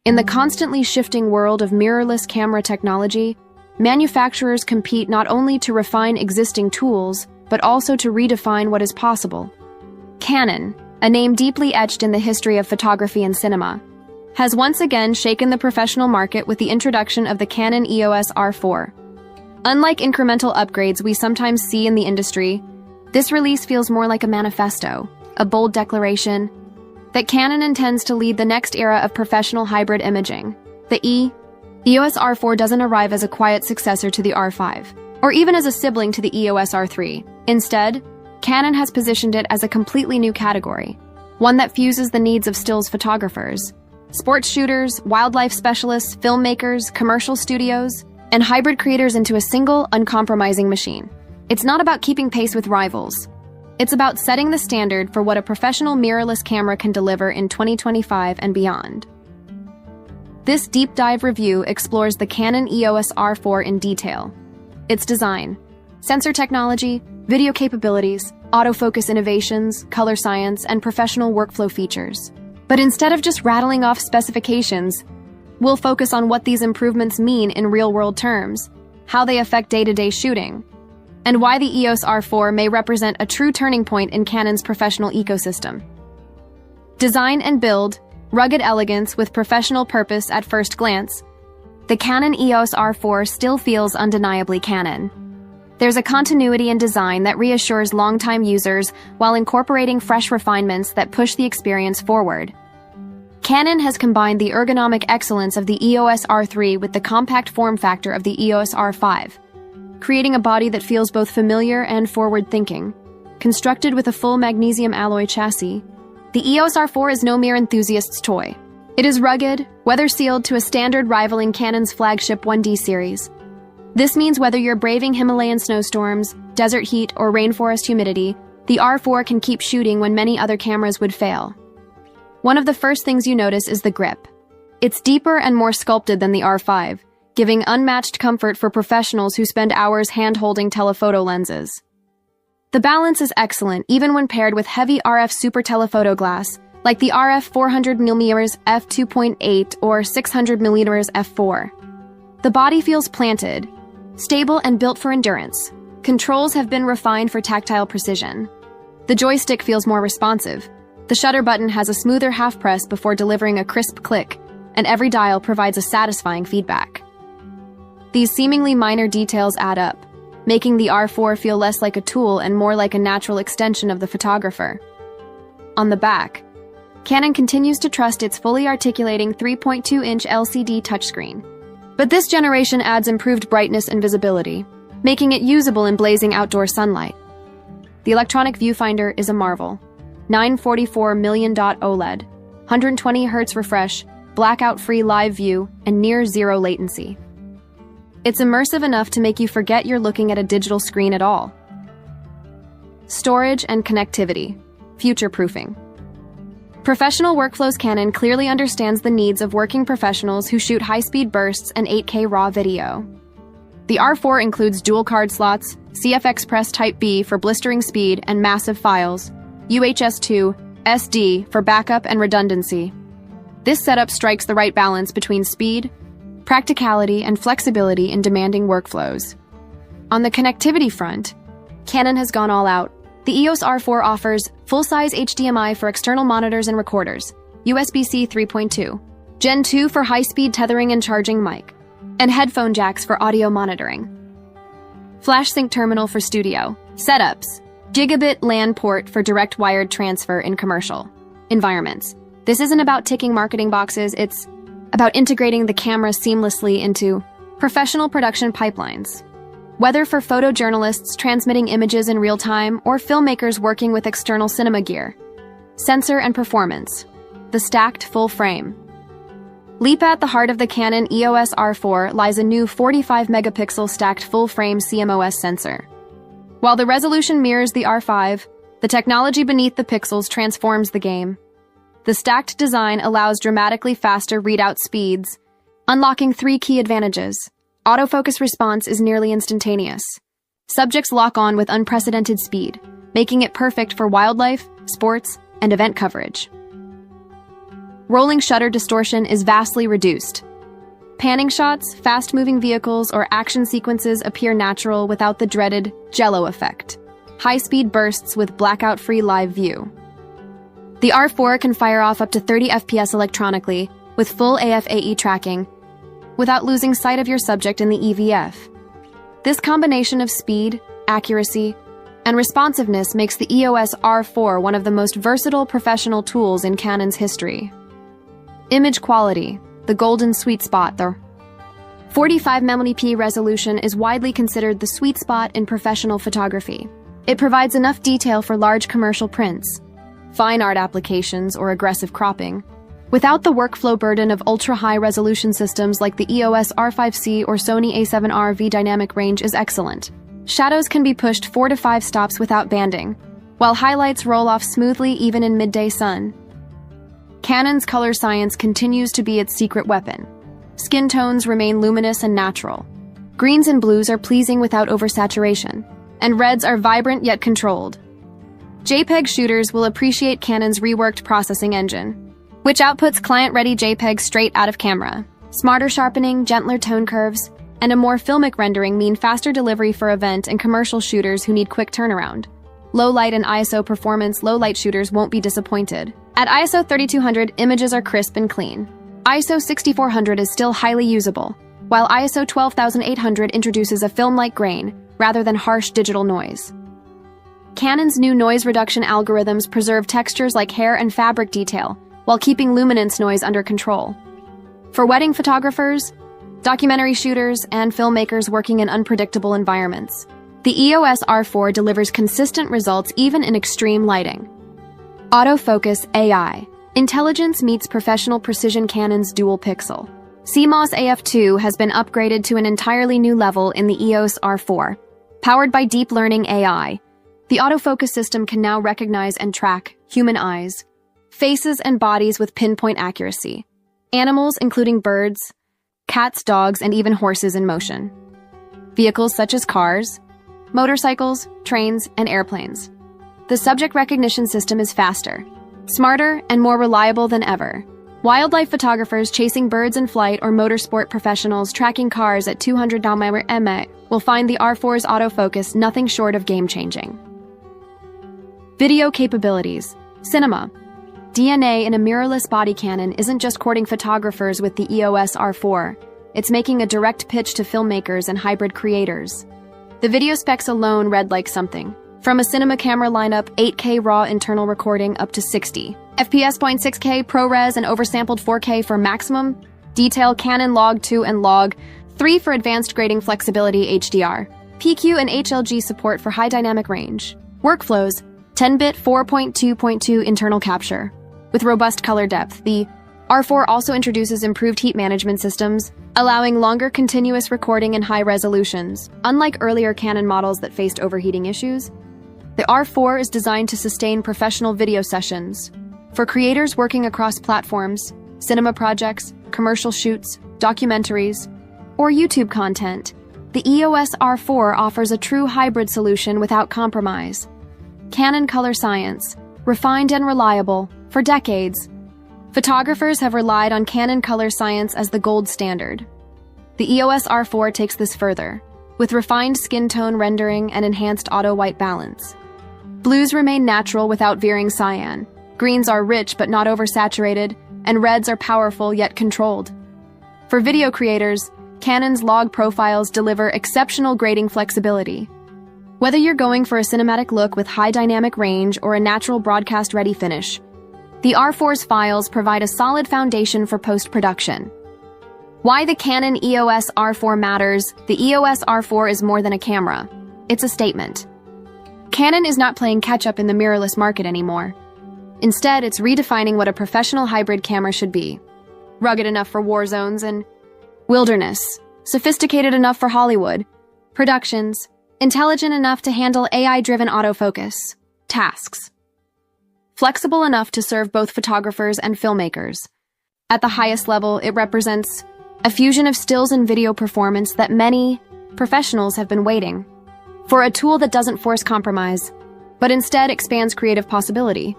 In the constantly shifting world of mirrorless camera technology, manufacturers compete not only to refine existing tools, but also to redefine what is possible. Canon, a name deeply etched in the history of photography and cinema, has once again shaken the professional market with the introduction of the Canon EOS R4. Unlike incremental upgrades we sometimes see in the industry, this release feels more like a manifesto, a bold declaration that Canon intends to lead the next era of professional hybrid imaging. The EOS R4 doesn't arrive as a quiet successor to the R5, or even as a sibling to the EOS R3. Instead, Canon has positioned it as a completely new category, one that fuses the needs of stills photographers, sports shooters, wildlife specialists, filmmakers, commercial studios, and hybrid creators into a single, uncompromising machine. It's not about keeping pace with rivals. It's about setting the standard for what a professional mirrorless camera can deliver in 2025 and beyond. This deep dive review explores the Canon EOS R4 in detail. Its design, sensor technology, video capabilities, autofocus innovations, color science, and professional workflow features. But instead of just rattling off specifications, we'll focus on what these improvements mean in real-world terms, how they affect day-to-day shooting, and why the EOS R4 may represent a true turning point in Canon's professional ecosystem. Design and build, rugged elegance with professional purpose at first glance, the Canon EOS R4 still feels undeniably Canon. There's a continuity in design that reassures longtime users while incorporating fresh refinements that push the experience forward. Canon has combined the ergonomic excellence of the EOS R3 with the compact form factor of the EOS R5, creating a body that feels both familiar and forward-thinking. Constructed with a full magnesium alloy chassis, the EOS R4 is no mere enthusiast's toy. It is rugged, weather-sealed to a standard rivaling Canon's flagship 1D series. This means whether you're braving Himalayan snowstorms, desert heat, or rainforest humidity, the R4 can keep shooting when many other cameras would fail. One of the first things you notice is the grip. It's deeper and more sculpted than the R5, giving unmatched comfort for professionals who spend hours hand-holding telephoto lenses. The balance is excellent even when paired with heavy RF super telephoto glass, like the RF 400mm f2.8 or 600mm f4. The body feels planted, stable and built for endurance. Controls have been refined for tactile precision. The joystick feels more responsive. The shutter button has a smoother half press before delivering a crisp click, and every dial provides a satisfying feedback. These seemingly minor details add up, making the R4 feel less like a tool and more like a natural extension of the photographer. On the back, Canon continues to trust its fully articulating 3.2-inch LCD touchscreen. But this generation adds improved brightness and visibility, making it usable in blazing outdoor sunlight. The electronic viewfinder is a marvel. 944 million dot OLED, 120 Hz refresh, blackout-free live view, and near-zero latency. It's immersive enough to make you forget you're looking at a digital screen at all. Storage and connectivity. Future-proofing. Professional Workflows Canon clearly understands the needs of working professionals who shoot high-speed bursts and 8K RAW video. The R4 includes dual card slots, CF Express Type B for blistering speed and massive files, UHS-2, SD for backup and redundancy. This setup strikes the right balance between speed, practicality, and flexibility in demanding workflows. On the connectivity front, Canon has gone all out. The EOS R4 offers full-size HDMI for external monitors and recorders, USB-C 3.2, Gen 2 for high-speed tethering and charging mic, and headphone jacks for audio monitoring. Flash sync terminal for studio setups, gigabit LAN port for direct wired transfer in commercial environments. This isn't about ticking marketing boxes, it's about integrating the camera seamlessly into professional production pipelines. Whether for photojournalists transmitting images in real time or filmmakers working with external cinema gear. Sensor and performance. The stacked full frame. Leap at the heart of the Canon EOS R4 lies a new 45-megapixel stacked full-frame CMOS sensor. While the resolution mirrors the R5, the technology beneath the pixels transforms the game. The stacked design allows dramatically faster readout speeds, unlocking 3 key advantages. Autofocus response is nearly instantaneous. Subjects lock on with unprecedented speed, making it perfect for wildlife, sports, and event coverage. rolling shutter distortion is vastly reduced. Panning shots, fast-moving vehicles, or action sequences appear natural without the dreaded jello effect. High-speed bursts with blackout-free live view. The R4 can fire off up to 30 FPS electronically with full AF/AE tracking without losing sight of your subject in the EVF. This combination of speed, accuracy, and responsiveness makes the EOS R4 one of the most versatile professional tools in Canon's history. Image quality, the golden sweet spot. The 45mm resolution is widely considered the sweet spot in professional photography. It provides enough detail for large commercial prints, fine art applications, or aggressive cropping, without the workflow burden of ultra-high resolution systems like the EOS R5C or Sony A7R V. Dynamic range is excellent. Shadows can be pushed 4 to 5 stops without banding, while highlights roll off smoothly even in midday sun. Canon's color science continues to be its secret weapon. Skin tones remain luminous and natural. Greens and blues are pleasing without oversaturation, and reds are vibrant yet controlled. JPEG shooters will appreciate Canon's reworked processing engine, which outputs client-ready JPEGs straight out of camera. Smarter sharpening, gentler tone curves, and a more filmic rendering mean faster delivery for event and commercial shooters who need quick turnaround. Low light and ISO performance, low light shooters won't be disappointed. At ISO 3200, images are crisp and clean. ISO 6400 is still highly usable, while ISO 12800 introduces a film-like grain rather than harsh digital noise. Canon's new noise reduction algorithms preserve textures like hair and fabric detail while keeping luminance noise under control. For wedding photographers, documentary shooters, and filmmakers working in unpredictable environments, the EOS R4 delivers consistent results even in extreme lighting. Autofocus AI. Intelligence meets professional precision. Canon's dual pixel CMOS AF2 has been upgraded to an entirely new level in the EOS R4. Powered by deep learning AI, the autofocus system can now recognize and track human eyes, faces, and bodies with pinpoint accuracy. Animals, including birds, cats, dogs, and even horses in motion. Vehicles such as cars, motorcycles, trains, and airplanes. The subject recognition system is faster, smarter, and more reliable than ever. Wildlife photographers chasing birds in flight or motorsport professionals tracking cars at 200 mph will find the R4's autofocus nothing short of game-changing. Video capabilities. Cinema. DNA in a mirrorless body Canon isn't just courting photographers with the EOS R4, it's making a direct pitch to filmmakers and hybrid creators. The video specs alone read like something. From a cinema camera lineup, 8K raw internal recording up to 60 FPS, 0.6K ProRes, and oversampled 4K for maximum detail, Canon Log 2 and Log 3 for advanced grading flexibility, HDR, PQ and HLG support for high dynamic range. Workflows, 10-bit 4.2.2 internal capture. With robust color depth, the R4 also introduces improved heat management systems, allowing longer continuous recording in high resolutions. Unlike earlier Canon models that faced overheating issues, the R4 is designed to sustain professional video sessions. For creators working across platforms, cinema projects, commercial shoots, documentaries, or YouTube content, the EOS R4 offers a true hybrid solution without compromise. Canon color science, refined and reliable, for decades. Photographers have relied on Canon color science as the gold standard. The EOS R4 takes this further, with refined skin tone rendering and enhanced auto-white balance. Blues remain natural without veering cyan. Greens are rich but not oversaturated, and reds are powerful yet controlled. For video creators, Canon's log profiles deliver exceptional grading flexibility. Whether you're going for a cinematic look with high dynamic range or a natural broadcast-ready finish, the R4's files provide a solid foundation for post-production. Why the Canon EOS R4 matters. The EOS R4 is more than a camera. It's a statement. Canon is not playing catch-up in the mirrorless market anymore. Instead, it's redefining what a professional hybrid camera should be. Rugged enough for war zones and wilderness, sophisticated enough for Hollywood productions, intelligent enough to handle AI-driven autofocus tasks, flexible enough to serve both photographers and filmmakers. At the highest level, it represents a fusion of stills and video performance that many professionals have been waiting for, a tool that doesn't force compromise, but instead expands creative possibility.